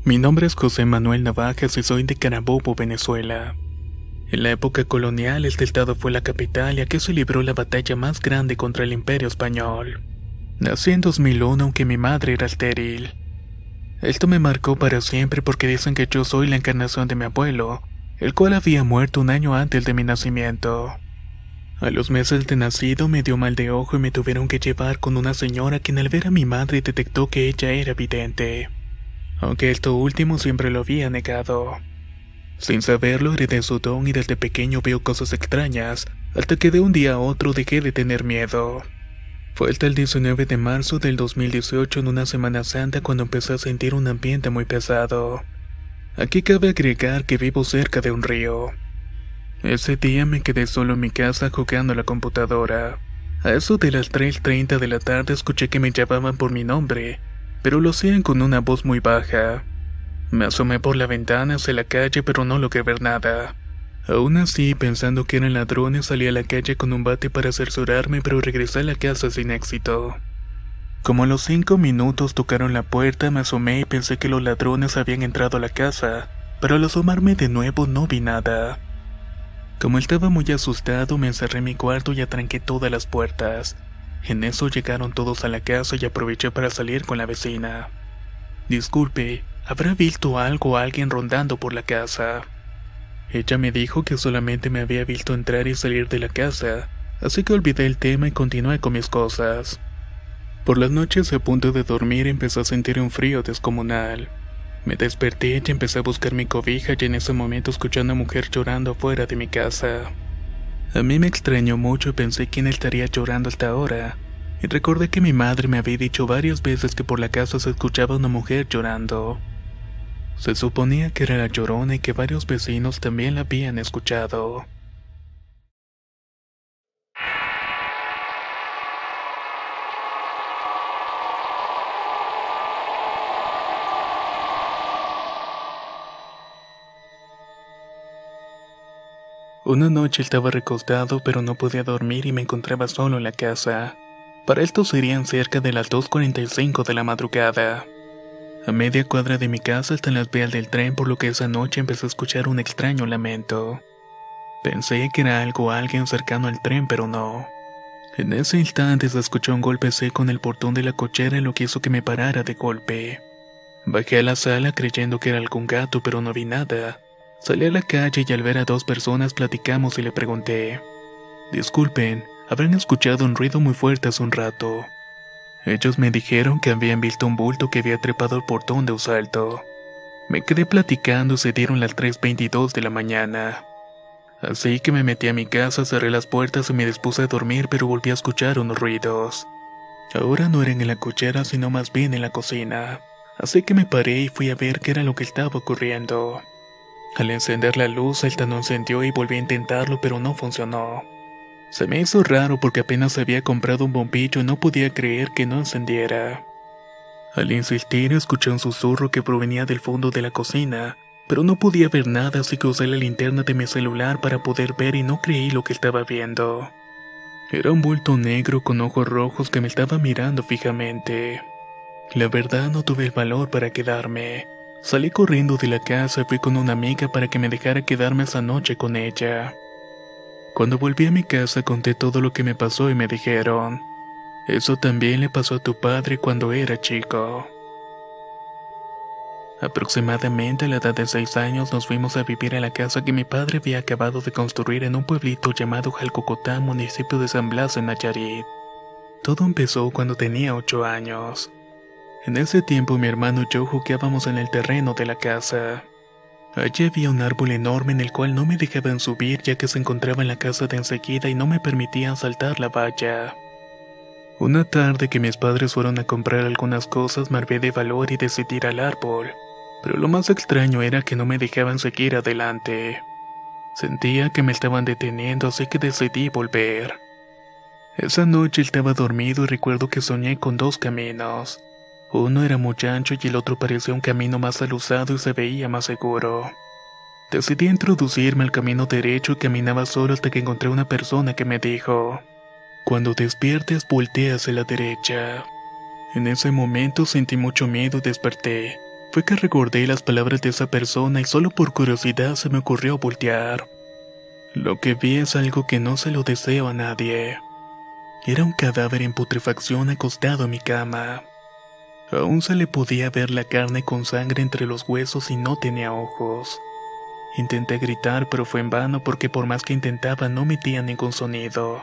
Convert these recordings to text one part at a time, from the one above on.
Mi nombre es José Manuel Navajas y soy de Carabobo, Venezuela. En la época colonial, este estado fue la capital y aquí se libró la batalla más grande contra el Imperio Español. Nací en 2001 aunque mi madre era estéril. Esto me marcó para siempre porque dicen que yo soy la encarnación de mi abuelo, el cual había muerto un año antes de mi nacimiento. A los meses de nacido me dio mal de ojo y me tuvieron que llevar con una señora quien al ver a mi madre detectó que ella era vidente. Aunque esto último siempre lo había negado. Sin saberlo heredé su don y desde pequeño veo cosas extrañas, hasta que de un día a otro dejé de tener miedo. Fue hasta el 19 de marzo del 2018 en una Semana Santa cuando empecé a sentir un ambiente muy pesado. Aquí cabe agregar que vivo cerca de un río. Ese día me quedé solo en mi casa jugando a la computadora. A eso de las 3:30 de la tarde escuché que me llamaban por mi nombre, pero lo hacían con una voz muy baja. Me asomé por la ventana hacia la calle pero no logré ver nada. Aún así, pensando que eran ladrones, salí a la calle con un bate para cerciorarme pero regresé a la casa sin éxito. Como a los 5 minutos tocaron la puerta, me asomé y pensé que los ladrones habían entrado a la casa, pero al asomarme de nuevo no vi nada. Como estaba muy asustado, me encerré en mi cuarto y atranqué todas las puertas. En eso llegaron todos a la casa y aproveché para salir con la vecina. Disculpe, ¿habrá visto algo o alguien rondando por la casa? Ella me dijo que solamente me había visto entrar y salir de la casa, así que olvidé el tema y continué con mis cosas. Por las noches a punto de dormir empecé a sentir un frío descomunal. Me desperté y empecé a buscar mi cobija y en ese momento escuché a una mujer llorando afuera de mi casa. A mí me extrañó mucho y pensé quién estaría llorando hasta ahora, y recordé que mi madre me había dicho varias veces que por la casa se escuchaba una mujer llorando. Se suponía que era la Llorona y que varios vecinos también la habían escuchado. Una noche estaba recostado pero no podía dormir y me encontraba solo en la casa. Para esto serían cerca de las 2:45 de la madrugada. A media cuadra de mi casa están las vías del tren, por lo que esa noche empecé a escuchar un extraño lamento. Pensé que era algo o alguien cercano al tren, pero no. En ese instante se escuchó un golpe seco en el portón de la cochera, lo que hizo que me parara de golpe. Bajé a la sala creyendo que era algún gato, pero no vi nada. Salí a la calle y al ver a dos personas platicamos y le pregunté: disculpen, ¿habrán escuchado un ruido muy fuerte hace un rato? Ellos me dijeron que habían visto un bulto que había trepado el portón de un salto. Me quedé platicando y se dieron las 3:22 de la mañana. Así que me metí a mi casa, cerré las puertas y me dispuse a dormir, pero volví a escuchar unos ruidos. Ahora no eran en la cochera, sino más bien en la cocina. Así que me paré y fui a ver qué era lo que estaba ocurriendo. Al encender la luz, esta no encendió y volví a intentarlo, pero no funcionó. Se me hizo raro porque apenas había comprado un bombillo y no podía creer que no encendiera. Al insistir, escuché un susurro que provenía del fondo de la cocina, pero no podía ver nada, así que usé la linterna de mi celular para poder ver y no creí lo que estaba viendo. Era un bulto negro con ojos rojos que me estaba mirando fijamente. La verdad no tuve el valor para quedarme. Salí corriendo de la casa y fui con una amiga para que me dejara quedarme esa noche con ella. Cuando volví a mi casa conté todo lo que me pasó y me dijeron: eso también le pasó a tu padre cuando era chico. Aproximadamente a la edad de 6 años nos fuimos a vivir a la casa que mi padre había acabado de construir en un pueblito llamado Jalcocotán, municipio de San Blas en Nayarit. Todo empezó cuando tenía 8 años. En ese tiempo mi hermano y yo jugábamos en el terreno de la casa. Allí había un árbol enorme en el cual no me dejaban subir ya que se encontraba en la casa de enseguida y no me permitían saltar la valla. Una tarde que mis padres fueron a comprar algunas cosas me armé de valor y decidí ir al árbol, pero lo más extraño era que no me dejaban seguir adelante. Sentía que me estaban deteniendo, así que decidí volver. Esa noche estaba dormido y recuerdo que soñé con dos caminos. Uno era muy ancho y el otro parecía un camino más alusado y se veía más seguro. Decidí introducirme al camino derecho y caminaba solo hasta que encontré una persona que me dijo: cuando despiertes, voltea hacia la derecha. En ese momento sentí mucho miedo y desperté. Fue que recordé las palabras de esa persona y solo por curiosidad se me ocurrió voltear. Lo que vi es algo que no se lo deseo a nadie. Era un cadáver en putrefacción acostado en mi cama. Aún se le podía ver la carne con sangre entre los huesos y no tenía ojos. Intenté gritar, pero fue en vano porque por más que intentaba no emitía ningún sonido.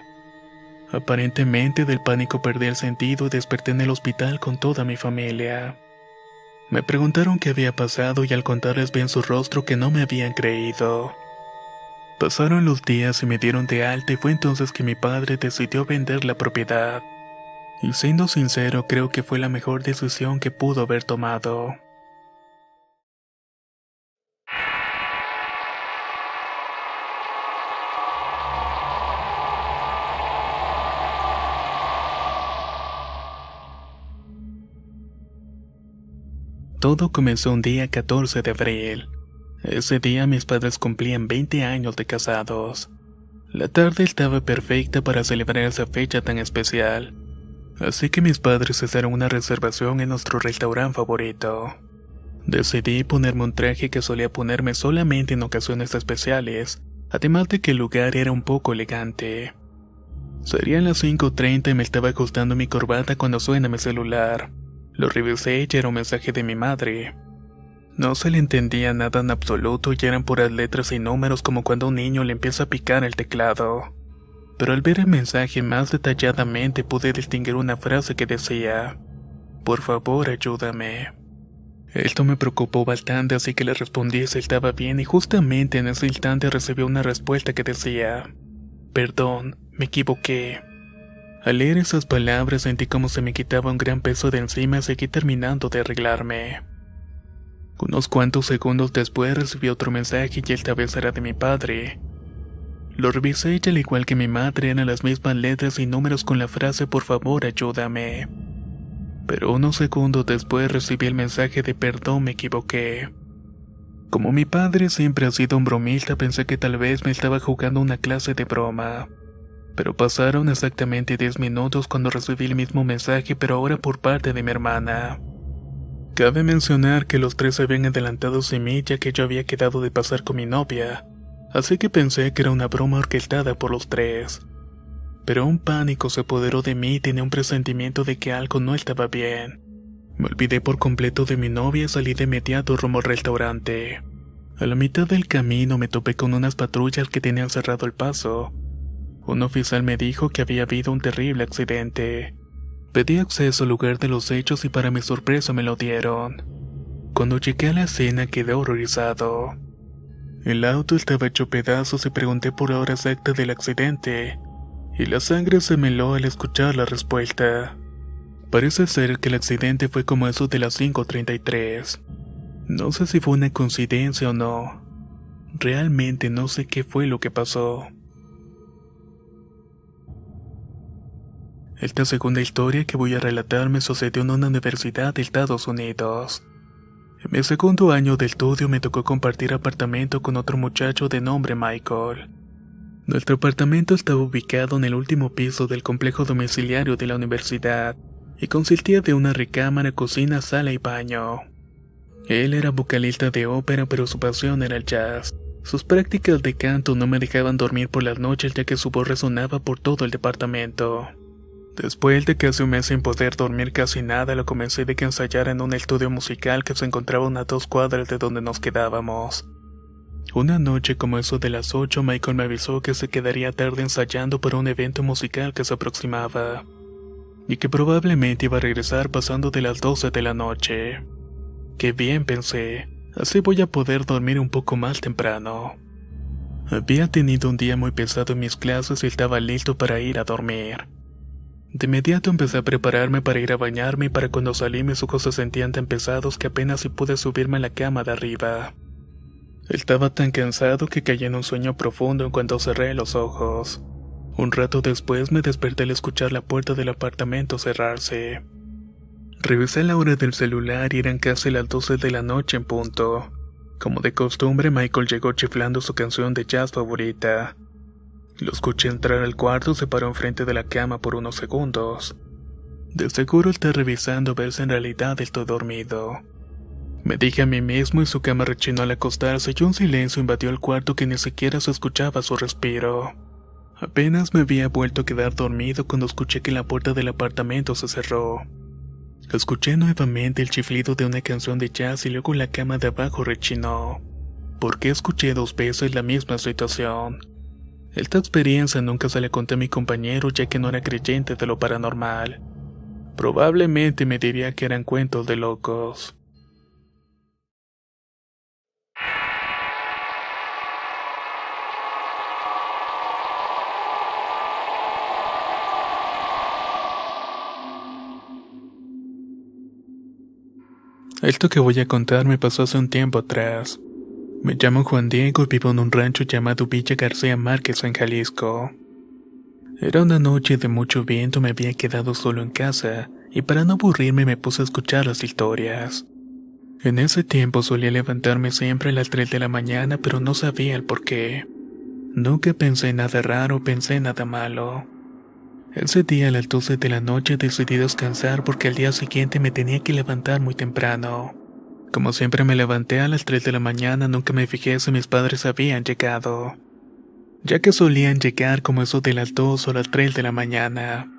Aparentemente del pánico perdí el sentido y desperté en el hospital con toda mi familia. Me preguntaron qué había pasado y al contarles bien su rostro que no me habían creído. Pasaron los días y me dieron de alta y fue entonces que mi padre decidió vender la propiedad. Y siendo sincero, creo que fue la mejor decisión que pudo haber tomado. Todo comenzó un día 14 de abril. Ese día mis padres cumplían 20 años de casados. La tarde estaba perfecta para celebrar esa fecha tan especial. Así que mis padres hicieron una reservación en nuestro restaurante favorito. Decidí ponerme un traje que solía ponerme solamente en ocasiones especiales, además de que el lugar era un poco elegante. Serían las 5:30 y me estaba ajustando mi corbata cuando suena mi celular. Lo revisé y era un mensaje de mi madre. No se le entendía nada en absoluto y eran puras letras y números como cuando a un niño le empieza a picar el teclado. Pero al ver el mensaje más detalladamente pude distinguir una frase que decía: "Por favor, ayúdame". Esto me preocupó bastante, así que le respondí si estaba bien y justamente en ese instante recibí una respuesta que decía: "Perdón, me equivoqué". Al leer esas palabras sentí como se me quitaba un gran peso de encima y seguí terminando de arreglarme. Unos cuantos segundos después recibí otro mensaje y esta vez era de mi padre. Lo revisé y al igual que mi madre eran las mismas letras y números con la frase "por favor ayúdame". Pero unos segundos después recibí el mensaje de "perdón, me equivoqué". Como mi padre siempre ha sido un bromista, pensé que tal vez me estaba jugando una clase de broma. Pero pasaron exactamente 10 minutos cuando recibí el mismo mensaje, pero ahora por parte de mi hermana. Cabe mencionar que los tres se habían adelantado sin mí ya que yo había quedado de pasar con mi novia, así que pensé que era una broma orquestada por los tres. Pero un pánico se apoderó de mí y tenía un presentimiento de que algo no estaba bien. Me olvidé por completo de mi novia y salí de inmediato rumbo al restaurante. A la mitad del camino me topé con unas patrullas que tenían cerrado el paso. Un oficial me dijo que había habido un terrible accidente. Pedí acceso al lugar de los hechos y para mi sorpresa me lo dieron. Cuando llegué a la escena quedé horrorizado. El auto estaba hecho pedazos y pregunté por la hora exacta del accidente, y la sangre se me heló al escuchar la respuesta. Parece ser que el accidente fue como eso de las 5:33. No sé si fue una coincidencia o no. Realmente no sé qué fue lo que pasó. Esta segunda historia que voy a relatar me sucedió en una universidad de Estados Unidos. En mi segundo año de estudio me tocó compartir apartamento con otro muchacho de nombre Michael. Nuestro apartamento estaba ubicado en el último piso del complejo domiciliario de la universidad y consistía de una recámara, cocina, sala y baño. Él era vocalista de ópera, pero su pasión era el jazz. Sus prácticas de canto no me dejaban dormir por las noches ya que su voz resonaba por todo el departamento. Después de casi un mes sin poder dormir casi nada, lo comencé de que ensayara en un estudio musical que se encontraba a unas 2 cuadras de donde nos quedábamos. Una noche como eso de las 8, Michael me avisó que se quedaría tarde ensayando para un evento musical que se aproximaba, y que probablemente iba a regresar pasando de las 12 de la noche. Qué bien, pensé, así voy a poder dormir un poco más temprano. Había tenido un día muy pesado en mis clases y estaba listo para ir a dormir. De inmediato empecé a prepararme para ir a bañarme y para cuando salí mis ojos se sentían tan pesados que apenas si pude subirme a la cama de arriba. Estaba tan cansado que caí en un sueño profundo en cuanto cerré los ojos. Un rato después me desperté al escuchar la puerta del apartamento cerrarse. Revisé la hora del celular y eran casi las 12 de la noche en punto. Como de costumbre, Michael llegó chiflando su canción de jazz favorita. Lo escuché entrar al cuarto, se paró enfrente de la cama por unos segundos. De seguro está revisando ver si en realidad estoy dormido. Me dije a mí mismo y su cama rechinó al acostarse y un silencio invadió el cuarto que ni siquiera se escuchaba su respiro. Apenas me había vuelto a quedar dormido cuando escuché que la puerta del apartamento se cerró. Escuché nuevamente el chiflido de una canción de jazz y luego la cama de abajo rechinó. ¿Por qué escuché 2 veces la misma situación? Esta experiencia nunca se la conté a mi compañero ya que no era creyente de lo paranormal. Probablemente me diría que eran cuentos de locos. Esto que voy a contar me pasó hace un tiempo atrás. Me llamo Juan Diego y vivo en un rancho llamado Villa García Márquez en Jalisco. Era una noche de mucho viento, me había quedado solo en casa, y para no aburrirme me puse a escuchar las historias. En ese tiempo solía levantarme siempre a las 3 de la mañana, pero no sabía el por qué. Nunca pensé en nada raro, pensé en nada malo. Ese día a las 12 de la noche decidí descansar porque al día siguiente me tenía que levantar muy temprano. Como siempre me levanté a las 3 de la mañana, nunca me fijé si mis padres habían llegado, ya que solían llegar como eso de las 2 o las 3 de la mañana.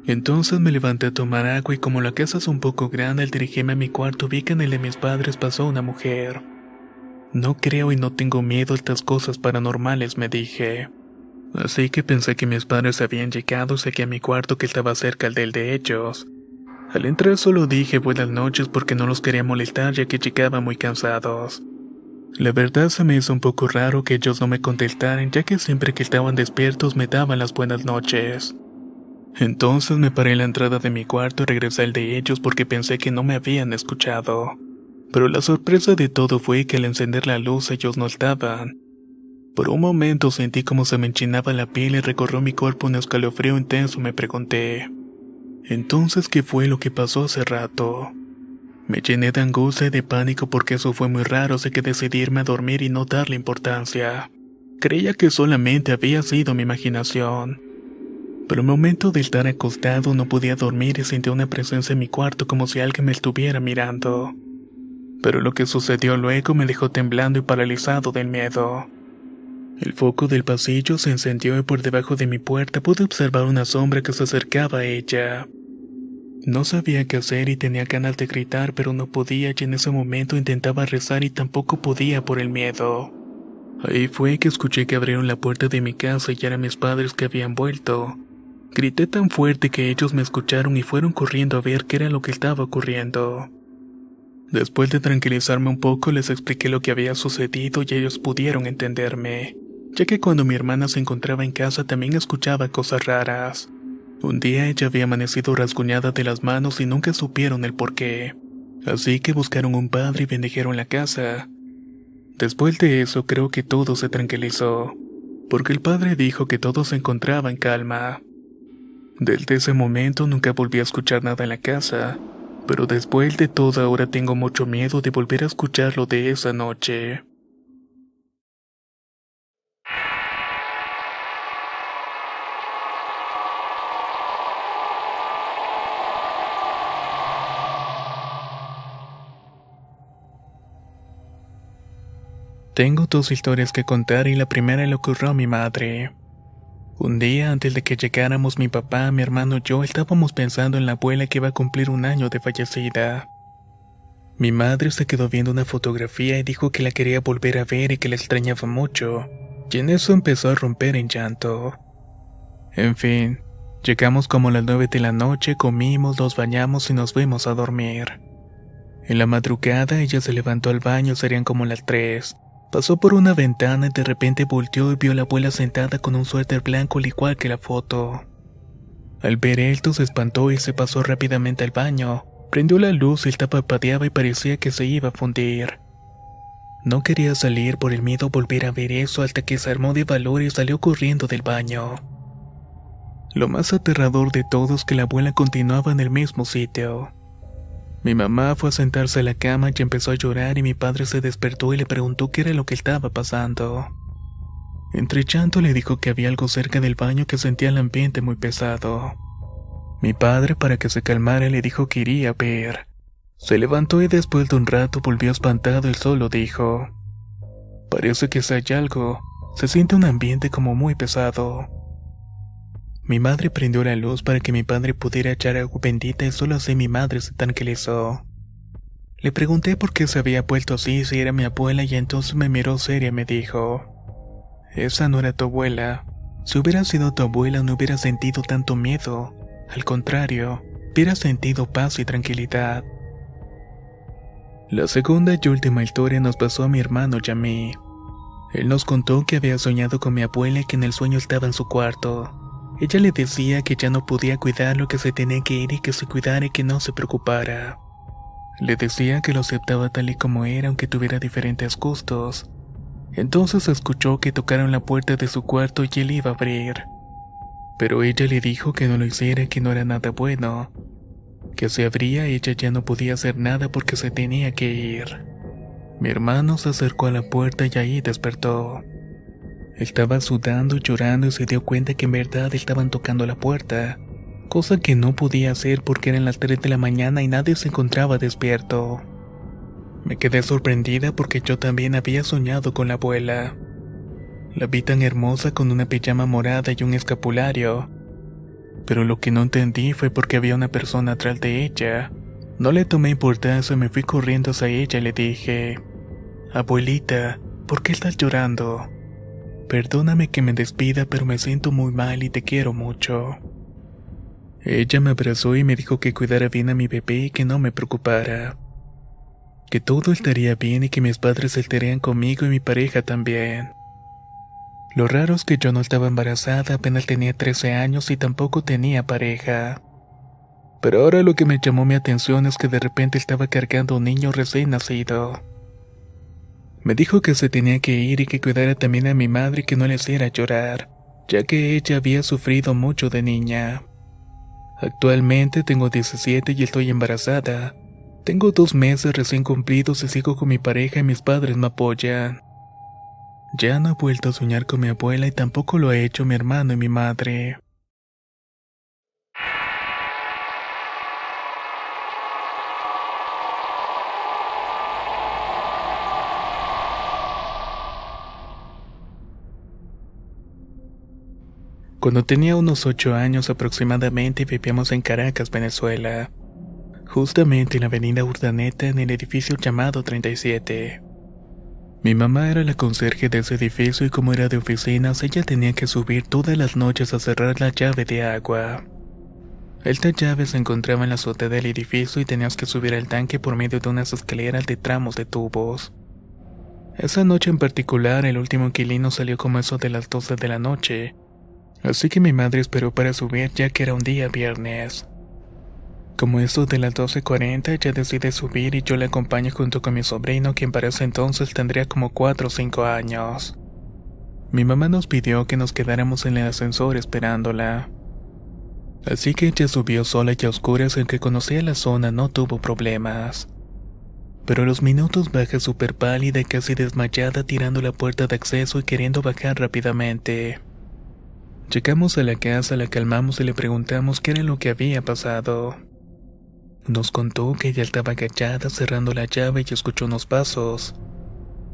Entonces me levanté a tomar agua y como la casa es un poco grande, al dirigirme a mi cuarto vi que en el de mis padres pasó una mujer. No creo y no tengo miedo a estas cosas paranormales, me dije. Así que pensé que mis padres habían llegado y seguí a mi cuarto que estaba cerca al del de ellos. Al entrar solo dije buenas noches porque no los quería molestar ya que llegaban muy cansados. La verdad se me hizo un poco raro que ellos no me contestaran ya que siempre que estaban despiertos me daban las buenas noches. Entonces me paré en la entrada de mi cuarto y regresé al de ellos porque pensé que no me habían escuchado. Pero la sorpresa de todo fue que al encender la luz ellos no estaban. Por un momento sentí como se me enchinaba la piel y recorrió mi cuerpo un escalofrío intenso y me pregunté, ¿entonces qué fue lo que pasó hace rato? Me llené de angustia y de pánico porque eso fue muy raro, así que decidí irme a dormir y no darle importancia. Creía que solamente había sido mi imaginación. Pero al momento de estar acostado no podía dormir y sentí una presencia en mi cuarto como si alguien me estuviera mirando. Pero lo que sucedió luego me dejó temblando y paralizado del miedo. El foco del pasillo se encendió y por debajo de mi puerta pude observar una sombra que se acercaba a ella. No sabía qué hacer y tenía ganas de gritar, pero no podía y en ese momento intentaba rezar y tampoco podía por el miedo. Ahí fue que escuché que abrieron la puerta de mi casa y eran mis padres que habían vuelto. Grité tan fuerte que ellos me escucharon y fueron corriendo a ver qué era lo que estaba ocurriendo. Después de tranquilizarme un poco les expliqué lo que había sucedido y ellos pudieron entenderme, ya que cuando mi hermana se encontraba en casa también escuchaba cosas raras. Un día ella había amanecido rasguñada de las manos y nunca supieron el porqué. Así que buscaron un padre y bendijeron la casa. Después de eso creo que todo se tranquilizó, porque el padre dijo que todo se encontraba en calma. Desde ese momento nunca volví a escuchar nada en la casa, pero después de todo ahora tengo mucho miedo de volver a escuchar lo de esa noche. Tengo 2 historias que contar y la primera le ocurrió a mi madre. Un día antes de que llegáramos mi papá, mi hermano y yo estábamos pensando en la abuela que iba a cumplir 1 año de fallecida. Mi madre se quedó viendo una fotografía y dijo que la quería volver a ver y que la extrañaba mucho, y en eso empezó a romper en llanto. En fin, llegamos como a las 9 de la noche, comimos, nos bañamos y nos fuimos a dormir. En la madrugada ella se levantó al baño, serían como las 3. Pasó por una ventana y de repente volteó y vio a la abuela sentada con un suéter blanco al igual que la foto. Al ver esto se espantó y se pasó rápidamente al baño. Prendió la luz y el parpadeaba y parecía que se iba a fundir. No quería salir por el miedo a volver a ver eso hasta que se armó de valor y salió corriendo del baño. Lo más aterrador de todo es que la abuela continuaba en el mismo sitio. Mi mamá fue a sentarse a la cama y empezó a llorar y mi padre se despertó y le preguntó qué era lo que estaba pasando. Entre llanto le dijo que había algo cerca del baño que sentía el ambiente muy pesado. Mi padre, para que se calmara, le dijo que iría a ver. Se levantó y después de un rato volvió espantado y solo dijo: parece que si hay algo, se siente un ambiente como muy pesado. Mi madre prendió la luz para que mi padre pudiera echar agua bendita y solo así mi madre se tranquilizó. Le pregunté por qué se había vuelto así, si era mi abuela, y entonces me miró seria y me dijo: esa no era tu abuela. Si hubiera sido tu abuela no hubiera sentido tanto miedo. Al contrario, hubiera sentido paz y tranquilidad. La segunda y última historia nos pasó a mi hermano y a mí. Él nos contó que había soñado con mi abuela y que en el sueño estaba en su cuarto. Ella le decía que ya no podía cuidarlo, que se tenía que ir y que se cuidara y que no se preocupara. Le decía que lo aceptaba tal y como era, aunque tuviera diferentes gustos. Entonces escuchó que tocaron la puerta de su cuarto y él iba a abrir. Pero ella le dijo que no lo hiciera, que no era nada bueno. Que si abría ella ya no podía hacer nada porque se tenía que ir. Mi hermano se acercó a la puerta y ahí despertó. Estaba sudando y llorando y se dio cuenta que en verdad estaban tocando la puerta, cosa que no podía hacer porque eran las 3 de la mañana y nadie se encontraba despierto. Me quedé sorprendida porque yo también había soñado con la abuela. La vi tan hermosa con una pijama morada y un escapulario. Pero lo que no entendí fue porque había una persona atrás de ella. No le tomé importancia y me fui corriendo hacia ella y le dije: abuelita, ¿por qué estás llorando? Perdóname que me despida, pero me siento muy mal y te quiero mucho. Ella me abrazó y me dijo que cuidara bien a mi bebé y que no me preocupara. Que todo estaría bien y que mis padres estarían conmigo y mi pareja también. Lo raro es que yo no estaba embarazada, apenas tenía 13 años y tampoco tenía pareja. Pero ahora lo que me llamó mi atención es que de repente estaba cargando un niño recién nacido. Me dijo que se tenía que ir y que cuidara también a mi madre y que no le hiciera llorar, ya que ella había sufrido mucho de niña. Actualmente tengo 17 y estoy embarazada. Tengo 2 meses recién cumplidos y sigo con mi pareja y mis padres me apoyan. Ya no he vuelto a soñar con mi abuela y tampoco lo ha hecho mi hermano y mi madre. Cuando tenía unos 8 años aproximadamente vivíamos en Caracas, Venezuela. Justamente en la avenida Urdaneta en el edificio llamado 37. Mi mamá era la conserje de ese edificio y como era de oficinas, ella tenía que subir todas las noches a cerrar la llave de agua. Esta llave se encontraba en la azotea del edificio y tenías que subir al tanque por medio de unas escaleras de tramos de tubos. Esa noche en particular, el último inquilino salió como eso de las 12 de la noche, así que mi madre esperó para subir ya que era un día viernes. Como eso de las 12:40 ella decide subir y yo la acompaño junto con mi sobrino, quien para ese entonces tendría como 4 o 5 años. Mi mamá nos pidió que nos quedáramos en el ascensor esperándola. Así que ella subió sola y a oscuras, en que conocía la zona no tuvo problemas. Pero a los minutos baja súper pálida y casi desmayada tirando la puerta de acceso y queriendo bajar rápidamente. Llegamos a la casa, la calmamos y le preguntamos qué era lo que había pasado. Nos contó que ella estaba agachada cerrando la llave y escuchó unos pasos.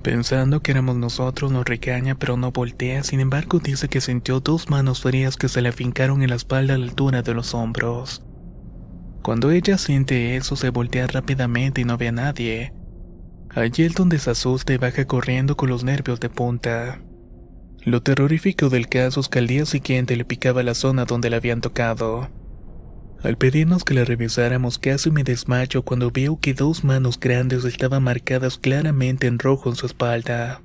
Pensando que éramos nosotros nos regaña pero no voltea, sin embargo dice que sintió 2 manos frías que se le afincaron en la espalda a la altura de los hombros. Cuando ella siente eso se voltea rápidamente y no ve a nadie. Allí es donde se asusta y baja corriendo con los nervios de punta. Lo terrorífico del caso es que al día siguiente le picaba la zona donde la habían tocado. Al pedirnos que la revisáramos casi me desmayo cuando veo que 2 manos grandes estaban marcadas claramente en rojo en su espalda.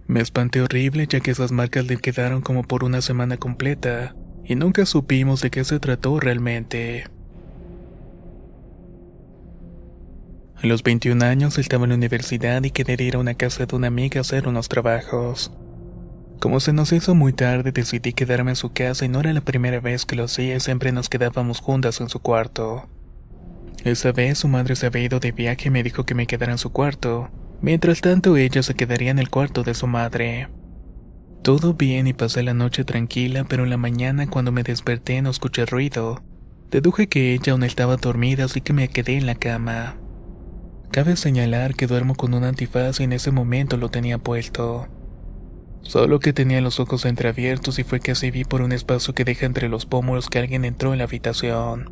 Me espanté horrible ya que esas marcas le quedaron como por una semana completa y nunca supimos de qué se trató realmente. A los 21 años estaba en la universidad y quería ir a una casa de una amiga a hacer unos trabajos. Como se nos hizo muy tarde, decidí quedarme en su casa y no era la primera vez que lo hacía, siempre nos quedábamos juntas en su cuarto. Esa vez su madre se había ido de viaje y me dijo que me quedara en su cuarto. Mientras tanto, ella se quedaría en el cuarto de su madre. Todo bien y pasé la noche tranquila, pero en la mañana cuando me desperté no escuché ruido. Deduje que ella aún estaba dormida, así que me quedé en la cama. Cabe señalar que duermo con un antifaz y en ese momento lo tenía puesto. Solo que tenía los ojos entreabiertos y fue que así vi por un espacio que deja entre los pómulos que alguien entró en la habitación.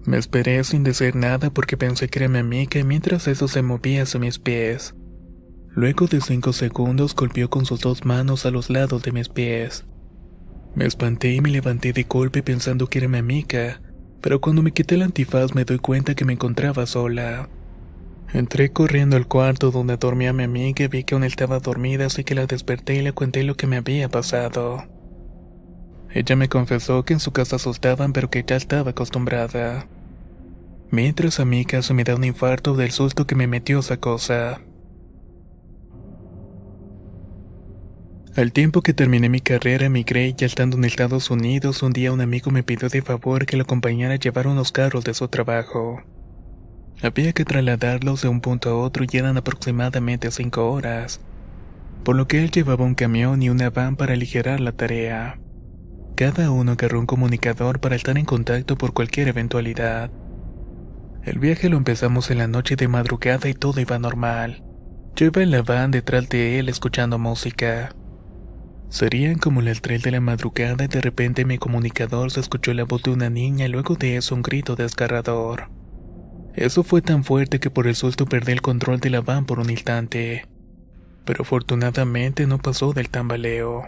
Me esperé sin decir nada porque pensé que era mi amiga y mientras eso se movía hacia mis pies. Luego de 5 segundos golpeó con sus 2 manos a los lados de mis pies. Me espanté y me levanté de golpe pensando que era mi amiga, pero cuando me quité el antifaz me doy cuenta que me encontraba sola. Entré corriendo al cuarto donde dormía mi amiga y vi que aún estaba dormida, así que la desperté y le conté lo que me había pasado. Ella me confesó que en su casa asustaban pero que ya estaba acostumbrada. Mientras a mí casi me da un infarto del susto que me metió esa cosa. Al tiempo que terminé mi carrera emigré y ya estando en Estados Unidos, un día un amigo me pidió de favor que lo acompañara a llevar unos carros de su trabajo. Había que trasladarlos de un punto a otro y eran aproximadamente 5 horas, por lo que él llevaba un camión y una van para aligerar la tarea. Cada uno agarró un comunicador para estar en contacto por cualquier eventualidad. El viaje lo empezamos en la noche de madrugada y todo iba normal. Yo iba en la van detrás de él escuchando música. Serían como las 3 de la madrugada y de repente en mi comunicador se escuchó la voz de una niña y luego de eso un grito desgarrador. Eso fue tan fuerte que por el susto perdí el control de la van por un instante, pero afortunadamente no pasó del tambaleo.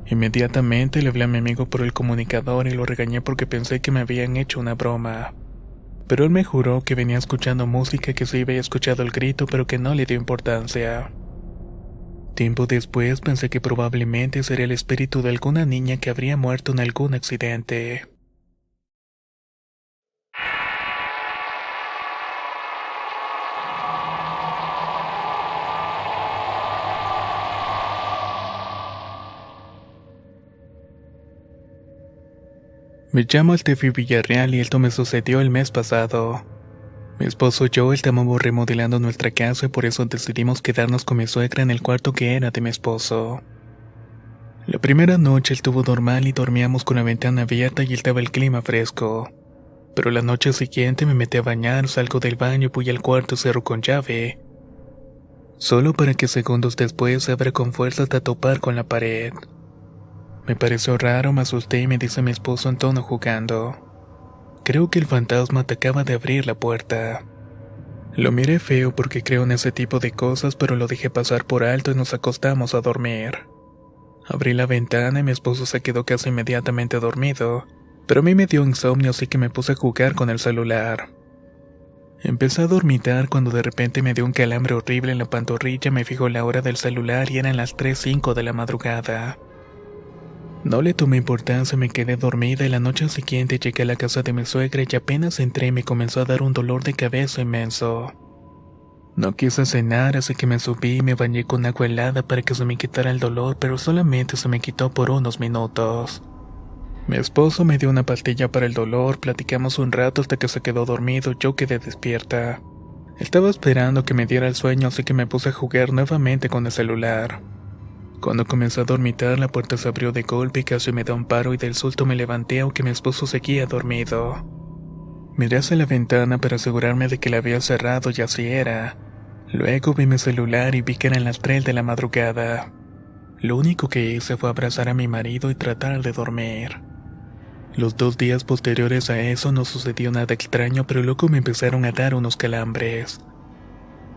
Inmediatamente le hablé a mi amigo por el comunicador y lo regañé porque pensé que me habían hecho una broma. Pero él me juró que venía escuchando música, que sí había escuchado el grito pero que no le dio importancia. Tiempo después pensé que probablemente sería el espíritu de alguna niña que habría muerto en algún accidente. Me llamo Estefi Villarreal y esto me sucedió el mes pasado. Mi esposo y yo estábamos remodelando nuestra casa y por eso decidimos quedarnos con mi suegra en el cuarto que era de mi esposo. La primera noche estuvo normal y dormíamos con la ventana abierta y estaba el clima fresco. Pero la noche siguiente me metí a bañar, salgo del baño, voy al cuarto y cierro con llave. Solo para que segundos después se abra con fuerza hasta topar con la pared. Me pareció raro, me asusté y me dice mi esposo en tono jugando: creo que el fantasma te acaba de abrir la puerta. Lo miré feo porque creo en ese tipo de cosas, pero lo dejé pasar por alto y nos acostamos a dormir. Abrí la ventana y mi esposo se quedó casi inmediatamente dormido, pero a mí me dio insomnio así que me puse a jugar con el celular. Empecé a dormitar cuando de repente me dio un calambre horrible en la pantorrilla, me fijó la hora del celular y eran las 3:05 de la madrugada. No le tomé importancia, me quedé dormida y la noche siguiente llegué a la casa de mi suegra y apenas entré me comenzó a dar un dolor de cabeza inmenso. No quise cenar, así que me subí y me bañé con agua helada para que se me quitara el dolor, pero solamente se me quitó por unos minutos. Mi esposo me dio una pastilla para el dolor, platicamos un rato hasta que se quedó dormido, yo quedé despierta. Estaba esperando que me diera el sueño, así que me puse a jugar nuevamente con el celular. Cuando comencé a dormitar, la puerta se abrió de golpe y casi me da un paro y del susto me levanté aunque mi esposo seguía dormido. Miré hacia la ventana para asegurarme de que la había cerrado y así era. Luego vi mi celular y vi que eran las 3 de la madrugada. Lo único que hice fue abrazar a mi marido y tratar de dormir. Los 2 días posteriores a eso no sucedió nada extraño, pero luego me empezaron a dar unos calambres.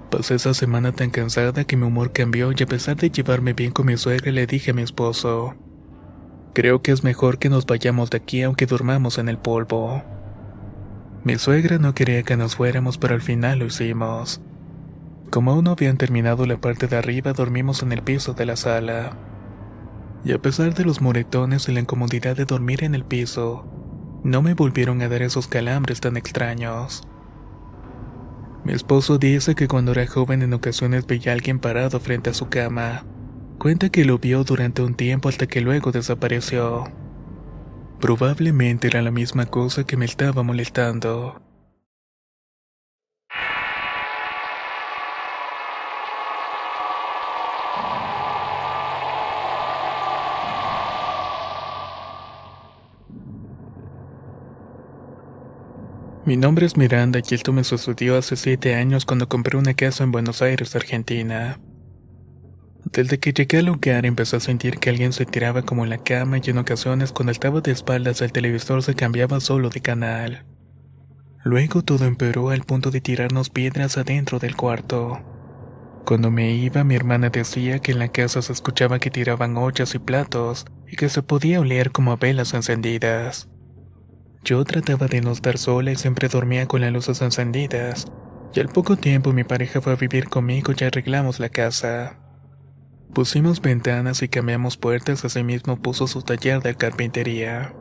Pasé esa semana tan cansada que mi humor cambió y a pesar de llevarme bien con mi suegra le dije a mi esposo: creo que es mejor que nos vayamos de aquí aunque durmamos en el polvo. Mi suegra no quería que nos fuéramos, pero al final lo hicimos. Como aún no habían terminado la parte de arriba, dormimos en el piso de la sala. Y a pesar de los moretones y la incomodidad de dormir en el piso, no me volvieron a dar esos calambres tan extraños. Mi esposo dice que cuando era joven en ocasiones veía a alguien parado frente a su cama. Cuenta que lo vio durante un tiempo hasta que luego desapareció. Probablemente era la misma cosa que me estaba molestando. Mi nombre es Miranda y esto me sucedió hace 7 años cuando compré una casa en Buenos Aires, Argentina. Desde que llegué al lugar empecé a sentir que alguien se tiraba como en la cama y en ocasiones cuando estaba de espaldas el televisor se cambiaba solo de canal. Luego todo empeoró al punto de tirarnos piedras adentro del cuarto. Cuando me iba mi hermana decía que en la casa se escuchaba que tiraban ollas y platos y que se podía oler como a velas encendidas. Yo trataba de no estar sola y siempre dormía con las luces encendidas, y al poco tiempo mi pareja fue a vivir conmigo y arreglamos la casa. Pusimos ventanas y cambiamos puertas, asimismo puso su taller de carpintería.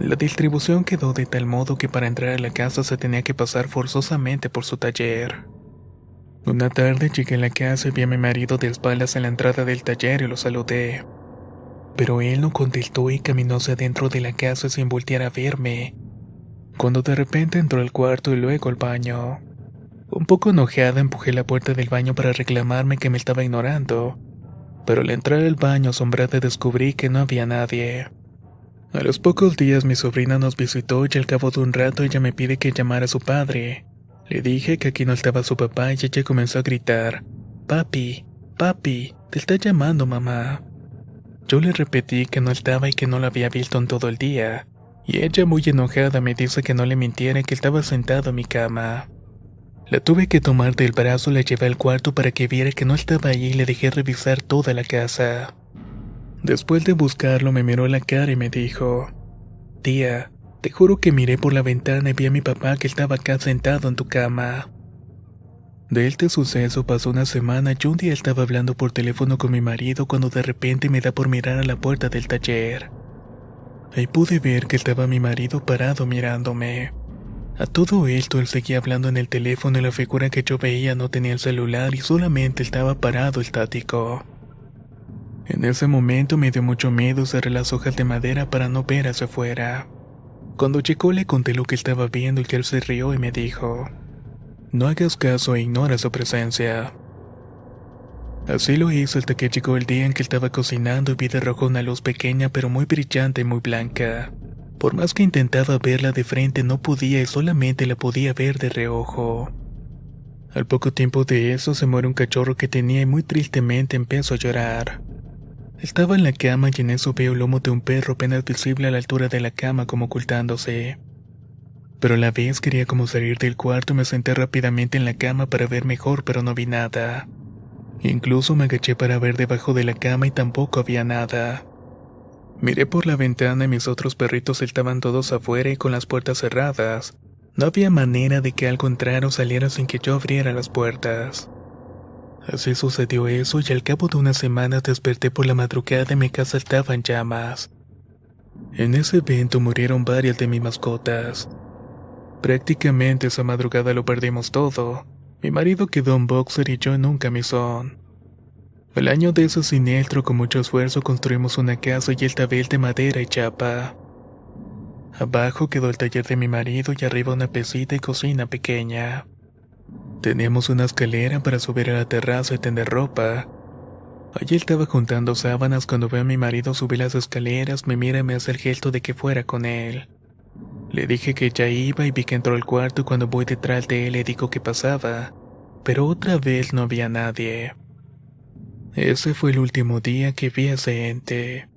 La distribución quedó de tal modo que para entrar a la casa se tenía que pasar forzosamente por su taller. Una tarde llegué a la casa y vi a mi marido de espaldas en la entrada del taller y lo saludé. Pero él no contestó y caminó hacia adentro de la casa sin voltear a verme, cuando de repente entró al cuarto y luego al baño. Un poco enojada empujé la puerta del baño para reclamarme que me estaba ignorando, pero al entrar al baño asombrada descubrí que no había nadie. A los pocos días mi sobrina nos visitó y al cabo de un rato ella me pide que llamara a su padre. Le dije que aquí no estaba su papá y ella comenzó a gritar: «Papi, papi, te está llamando mamá». Yo le repetí que no estaba y que no la había visto en todo el día, y ella muy enojada me dice que no le mintiera y que estaba sentado en mi cama. La tuve que tomar del brazo y la llevé al cuarto para que viera que no estaba allí y le dejé revisar toda la casa. Después de buscarlo me miró la cara y me dijo: «Tía, te juro que miré por la ventana y vi a mi papá que estaba acá sentado en tu cama». De este suceso pasó una semana y un día estaba hablando por teléfono con mi marido cuando de repente me da por mirar a la puerta del taller. Ahí pude ver que estaba mi marido parado mirándome. A todo esto él seguía hablando en el teléfono y la figura que yo veía no tenía el celular y solamente estaba parado estático. En ese momento me dio mucho miedo cerrar las hojas de madera para no ver hacia afuera. Cuando llegó le conté lo que estaba viendo y que él se rió y me dijo: «No hagas caso e ignora su presencia». Así lo hizo hasta que llegó el día en que estaba cocinando y vi de rojo una luz pequeña pero muy brillante y muy blanca. Por más que intentaba verla de frente no podía y solamente la podía ver de reojo. Al poco tiempo de eso se muere un cachorro que tenía y muy tristemente empezó a llorar. Estaba en la cama y en eso veo el lomo de un perro apenas visible a la altura de la cama como ocultándose. Pero a la vez quería como salir del cuarto y me senté rápidamente en la cama para ver mejor, pero no vi nada. Incluso me agaché para ver debajo de la cama y tampoco había nada. Miré por la ventana y mis otros perritos estaban todos afuera y con las puertas cerradas. No había manera de que algo entrara o saliera sin que yo abriera las puertas. Así sucedió eso y al cabo de unas semanas desperté por la madrugada y mi casa estaba en llamas. En ese evento murieron varias de mis mascotas. Prácticamente esa madrugada lo perdimos todo. Mi marido quedó en boxer y yo en un camisón. Al año de ese siniestro con mucho esfuerzo construimos una casa y esta vez de madera y chapa. Abajo quedó el taller de mi marido y arriba una pesita y cocina pequeña. Teníamos una escalera para subir a la terraza y tender ropa. Allí estaba juntando sábanas cuando veo a mi marido subir las escaleras, me mira y me hace el gesto de que fuera con él. Le dije que ya iba y vi que entró al cuarto y cuando voy detrás de él le digo que pasaba, pero otra vez no había nadie. Ese fue el último día que vi a ese ente.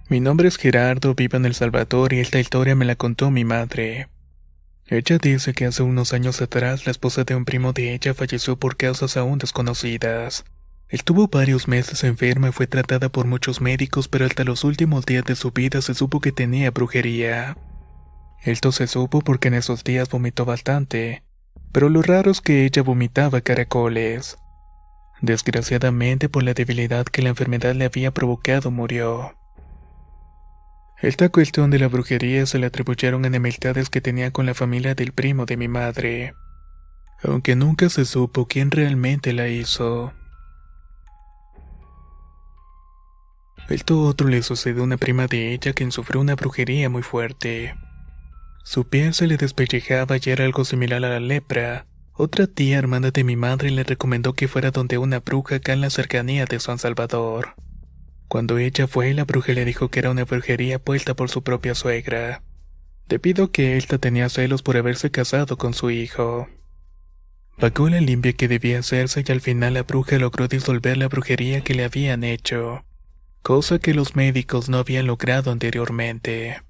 Mi nombre es Gerardo, vivo en El Salvador y esta historia me la contó mi madre. Ella dice que hace unos años atrás la esposa de un primo de ella falleció por causas aún desconocidas. Estuvo varios meses enferma y fue tratada por muchos médicos, pero hasta los últimos días de su vida se supo que tenía brujería. Esto se supo porque en esos días vomitó bastante, pero lo raro es que ella vomitaba caracoles. Desgraciadamente, por la debilidad que la enfermedad le había provocado, murió. Esta cuestión de la brujería se le atribuyeron enemistades que tenía con la familia del primo de mi madre, aunque nunca se supo quién realmente la hizo. Esto otro le sucedió a una prima de ella quien sufrió una brujería muy fuerte. Su piel se le despellejaba y era algo similar a la lepra. Otra tía hermana de mi madre le recomendó que fuera donde una bruja acá en la cercanía de San Salvador. Cuando ella fue, la bruja le dijo que era una brujería puesta por su propia suegra, debido a que ésta tenía celos por haberse casado con su hijo. Pagó la limpia que debía hacerse y al final la bruja logró disolver la brujería que le habían hecho, cosa que los médicos no habían logrado anteriormente.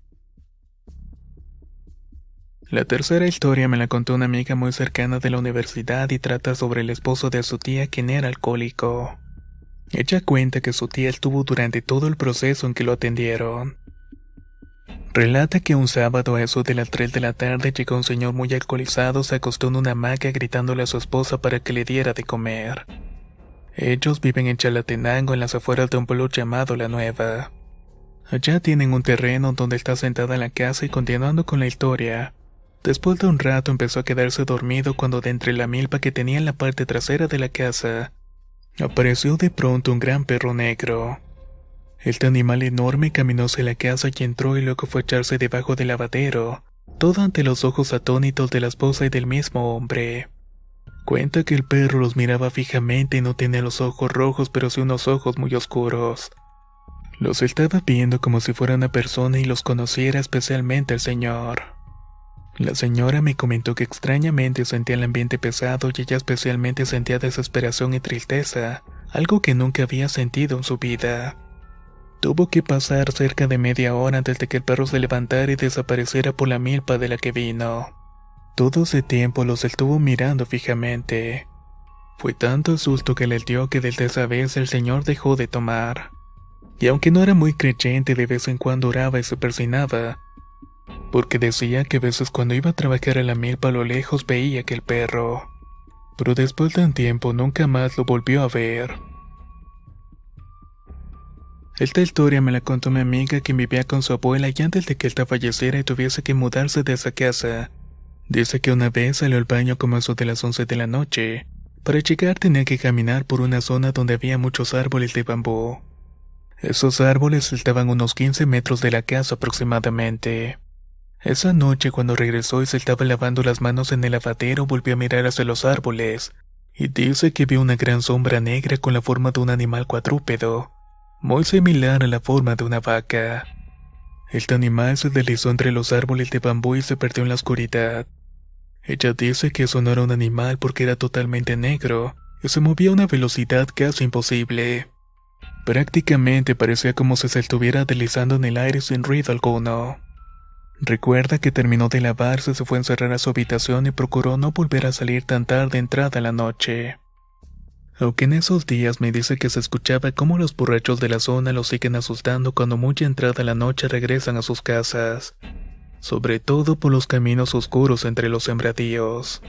La tercera historia me la contó una amiga muy cercana de la universidad y trata sobre el esposo de su tía, quien era alcohólico. Ella cuenta que su tía estuvo durante todo el proceso en que lo atendieron. Relata que un sábado a eso de las 3 de la tarde llegó un señor muy alcoholizado, se acostó en una hamaca gritándole a su esposa para que le diera de comer. Ellos viven en Chalatenango, en las afueras de un pueblo llamado La Nueva. Allá tienen un terreno donde está sentada la casa y continuando con la historia. Después de un rato empezó a quedarse dormido cuando de entre la milpa que tenía en la parte trasera de la casa, apareció de pronto un gran perro negro. Este animal enorme caminó hacia la casa y entró y luego fue a echarse debajo del lavadero, todo ante los ojos atónitos de la esposa y del mismo hombre. Cuenta que el perro los miraba fijamente y no tenía los ojos rojos pero sí unos ojos muy oscuros. Los estaba viendo como si fuera una persona y los conociera, especialmente el señor. La señora me comentó que extrañamente sentía el ambiente pesado y ella especialmente sentía desesperación y tristeza, algo que nunca había sentido en su vida. Tuvo que pasar cerca de media hora antes de que el perro se levantara y desapareciera por la milpa de la que vino. Todo ese tiempo los estuvo mirando fijamente. Fue tanto el susto que le dio que desde esa vez el señor dejó de tomar. Y aunque no era muy creyente, de vez en cuando oraba y se persignaba, porque decía que a veces cuando iba a trabajar a la milpa a lo lejos veía aquel perro. Pero después de un tiempo nunca más lo volvió a ver. Esta historia me la contó mi amiga que vivía con su abuela y antes de que ésta falleciera y tuviese que mudarse de esa casa. Dice que una vez salió al baño como eso de las 11 de la noche. Para llegar tenía que caminar por una zona donde había muchos árboles de bambú. Esos árboles estaban unos 15 metros de la casa aproximadamente. Esa noche cuando regresó y se estaba lavando las manos en el lavadero volvió a mirar hacia los árboles y dice que vio una gran sombra negra con la forma de un animal cuadrúpedo, muy similar a la forma de una vaca. Este animal se deslizó entre los árboles de bambú y se perdió en la oscuridad. Ella dice que eso no era un animal porque era totalmente negro y se movía a una velocidad casi imposible. Prácticamente parecía como si se estuviera deslizando en el aire sin ruido alguno. Recuerda que terminó de lavarse, se fue a encerrar a su habitación y procuró no volver a salir tan tarde entrada la noche. Aunque en esos días me dice que se escuchaba cómo los borrachos de la zona los siguen asustando cuando muy entrada la noche regresan a sus casas, sobre todo por los caminos oscuros entre los sembradíos.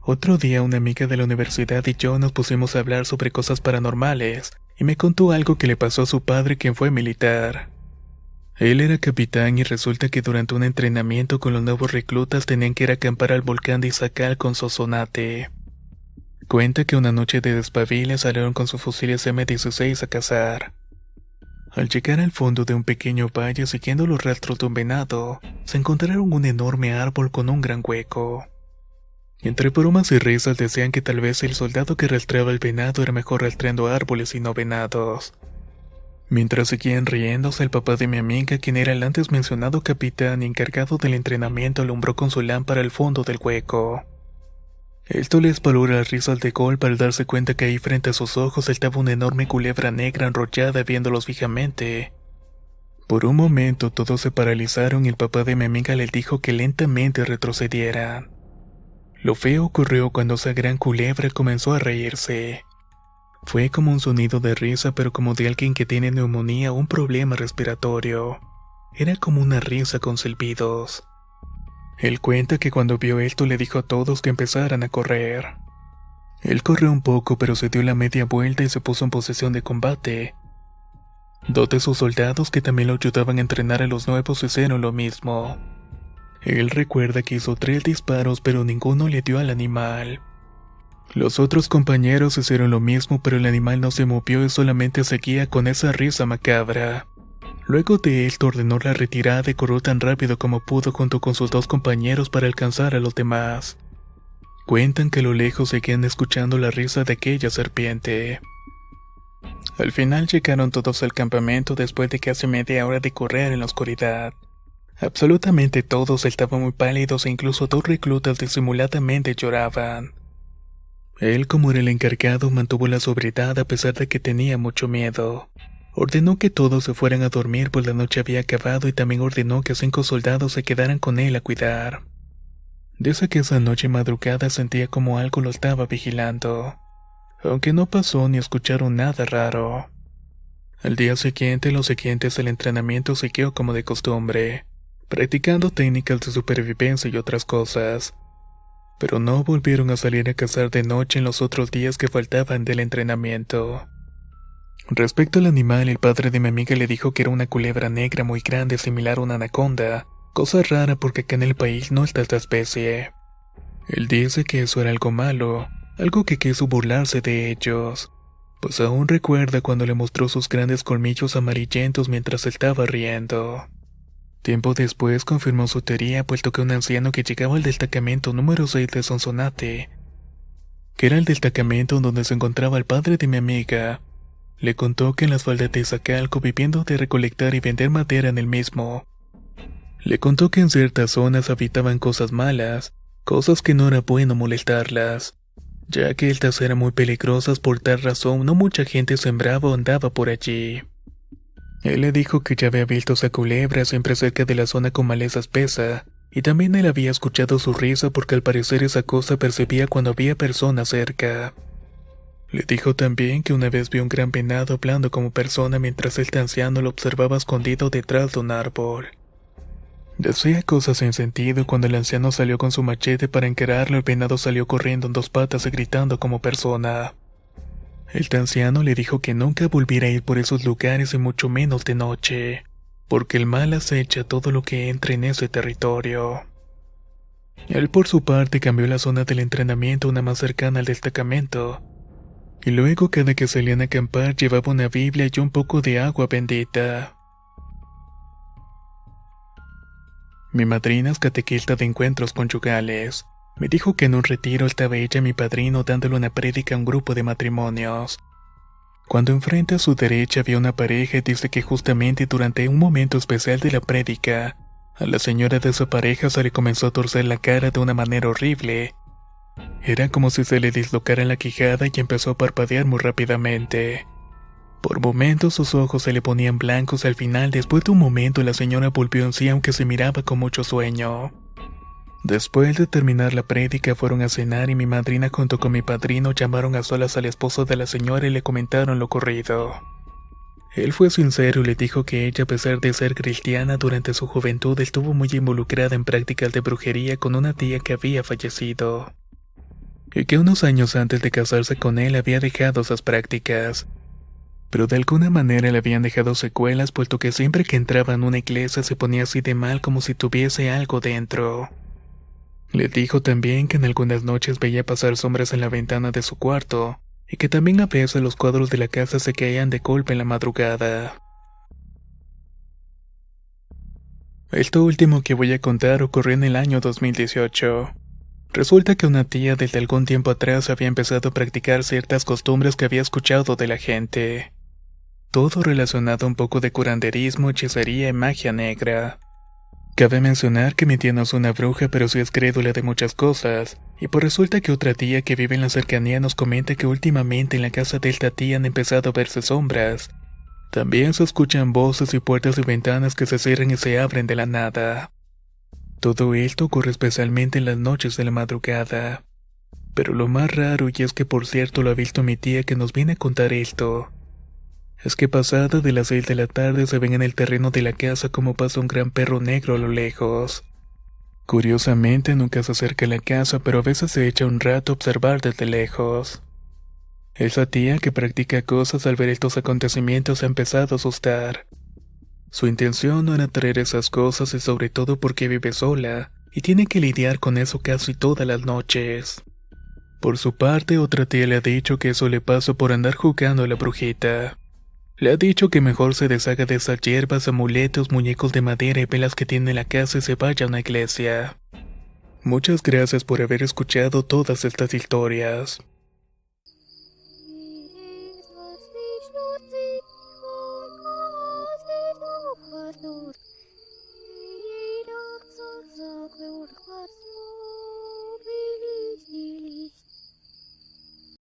Otro día una amiga de la universidad y yo nos pusimos a hablar sobre cosas paranormales y me contó algo que le pasó a su padre, quien fue militar. Él era capitán y resulta que durante un entrenamiento con los nuevos reclutas tenían que ir a acampar al volcán de Izakal con Sonsonate. Cuenta que una noche de despabile salieron con sus fusiles M16 a cazar. Al llegar al fondo de un pequeño valle siguiendo los rastros de un venado, se encontraron un enorme árbol con un gran hueco. Entre bromas y risas decían que tal vez el soldado que rastreaba el venado era mejor rastreando árboles y no venados. Mientras seguían riéndose, el papá de mi amiga, quien era el antes mencionado capitán y encargado del entrenamiento, alumbró con su lámpara el fondo del hueco. Esto les paró las risas de golpe al darse cuenta que ahí frente a sus ojos estaba una enorme culebra negra enrollada viéndolos fijamente. Por un momento todos se paralizaron y el papá de mi amiga les dijo que lentamente retrocedieran. Lo feo ocurrió cuando esa gran culebra comenzó a reírse. Fue como un sonido de risa, pero como de alguien que tiene neumonía o un problema respiratorio. Era como una risa con silbidos. Él cuenta que cuando vio esto le dijo a todos que empezaran a correr. Él corrió un poco, pero se dio la media vuelta y se puso en posición de combate. Dos de sus soldados que también lo ayudaban a entrenar a los nuevos hicieron lo mismo. Él recuerda que hizo 3 disparos, pero ninguno le dio al animal. Los otros compañeros hicieron lo mismo, pero el animal no se movió y solamente seguía con esa risa macabra. Luego de esto ordenó la retirada y corrió tan rápido como pudo junto con sus dos compañeros para alcanzar a los demás. Cuentan que a lo lejos seguían escuchando la risa de aquella serpiente. Al final llegaron todos al campamento después de casi media hora de correr en la oscuridad. Absolutamente todos estaban muy pálidos e incluso dos reclutas disimuladamente lloraban. Él, como era el encargado, mantuvo la sobriedad a pesar de que tenía mucho miedo. Ordenó que todos se fueran a dormir pues la noche había acabado y también ordenó que 5 soldados se quedaran con él a cuidar. Desde que esa noche madrugada sentía como algo lo estaba vigilando, aunque no pasó ni escucharon nada raro. Al día siguiente, los siguientes el entrenamiento siguió como de costumbre, practicando técnicas de supervivencia y otras cosas. Pero no volvieron a salir a cazar de noche en los otros días que faltaban del entrenamiento. Respecto al animal, el padre de mi amiga le dijo que era una culebra negra muy grande similar a una anaconda, cosa rara porque acá en el país no está esta especie. Él dice que eso era algo malo, algo que quiso burlarse de ellos, pues aún recuerda cuando le mostró sus grandes colmillos amarillentos mientras estaba riendo. Tiempo después confirmó su teoría puesto que un anciano que llegaba al destacamento número 6 de Sonsonate, que era el destacamento donde se encontraba el padre de mi amiga, le contó que en las faldas de Zacalco viviendo de recolectar y vender madera en el mismo. Le contó que en ciertas zonas habitaban cosas malas, cosas que no era bueno molestarlas, ya que estas eran muy peligrosas. Por tal razón no mucha gente sembraba o andaba por allí. Él le dijo que ya había visto esa culebra siempre cerca de la zona con maleza espesa, y también él había escuchado su risa porque al parecer esa cosa percibía cuando había personas cerca. Le dijo también que una vez vio un gran venado hablando como persona mientras este anciano lo observaba escondido detrás de un árbol. Decía cosas sin sentido y cuando el anciano salió con su machete para encararlo, el venado salió corriendo en 2 patas y gritando como persona. El anciano le dijo que nunca volviera a ir por esos lugares y mucho menos de noche, porque el mal acecha todo lo que entre en ese territorio. Él por su parte cambió la zona del entrenamiento a una más cercana al destacamento, y luego cada que salían a acampar llevaba una Biblia y un poco de agua bendita. Mi madrina es catequista de encuentros conyugales. Me dijo que en un retiro estaba ella y mi padrino dándole una prédica a un grupo de matrimonios. Cuando enfrente a su derecha había una pareja y dice que justamente durante un momento especial de la prédica, a la señora de esa pareja se le comenzó a torcer la cara de una manera horrible. Era como si se le dislocara la quijada y empezó a parpadear muy rápidamente. Por momentos sus ojos se le ponían blancos y al final, después de un momento, la señora volvió en sí aunque se miraba con mucho sueño. Después de terminar la prédica fueron a cenar y mi madrina junto con mi padrino llamaron a solas al esposo de la señora y le comentaron lo ocurrido. Él fue sincero y le dijo que ella, a pesar de ser cristiana, durante su juventud estuvo muy involucrada en prácticas de brujería con una tía que había fallecido, y que unos años antes de casarse con él había dejado esas prácticas, pero de alguna manera le habían dejado secuelas puesto que siempre que entraba en una iglesia se ponía así de mal como si tuviese algo dentro. Le dijo también que en algunas noches veía pasar sombras en la ventana de su cuarto, y que también a veces los cuadros de la casa se caían de golpe en la madrugada. Esto último que voy a contar ocurrió en el año 2018. Resulta que una tía desde algún tiempo atrás había empezado a practicar ciertas costumbres que había escuchado de la gente. Todo relacionado a un poco de curanderismo, hechicería y magia negra. Cabe mencionar que mi tía no es una bruja, pero sí es crédula de muchas cosas, y pues resulta que otra tía que vive en la cercanía nos comenta que últimamente en la casa de esta tía han empezado a verse sombras. También se escuchan voces y puertas y ventanas que se cierran y se abren de la nada. Todo esto ocurre especialmente en las noches de la madrugada. Pero lo más raro, y es que por cierto lo ha visto mi tía que nos viene a contar esto, es que pasada de las 6 de la tarde se ven en el terreno de la casa como pasa un gran perro negro a lo lejos. Curiosamente nunca se acerca a la casa, pero a veces se echa un rato a observar desde lejos. Esa tía que practica cosas al ver estos acontecimientos ha empezado a asustar. Su intención no era traer esas cosas y sobre todo porque vive sola y tiene que lidiar con eso casi todas las noches. Por su parte, otra tía le ha dicho que eso le pasa por andar jugando a la brujita. Le ha dicho que mejor se deshaga de esas hierbas, amuletos, muñecos de madera y velas que tiene en la casa y se vaya a una iglesia. Muchas gracias por haber escuchado todas estas historias.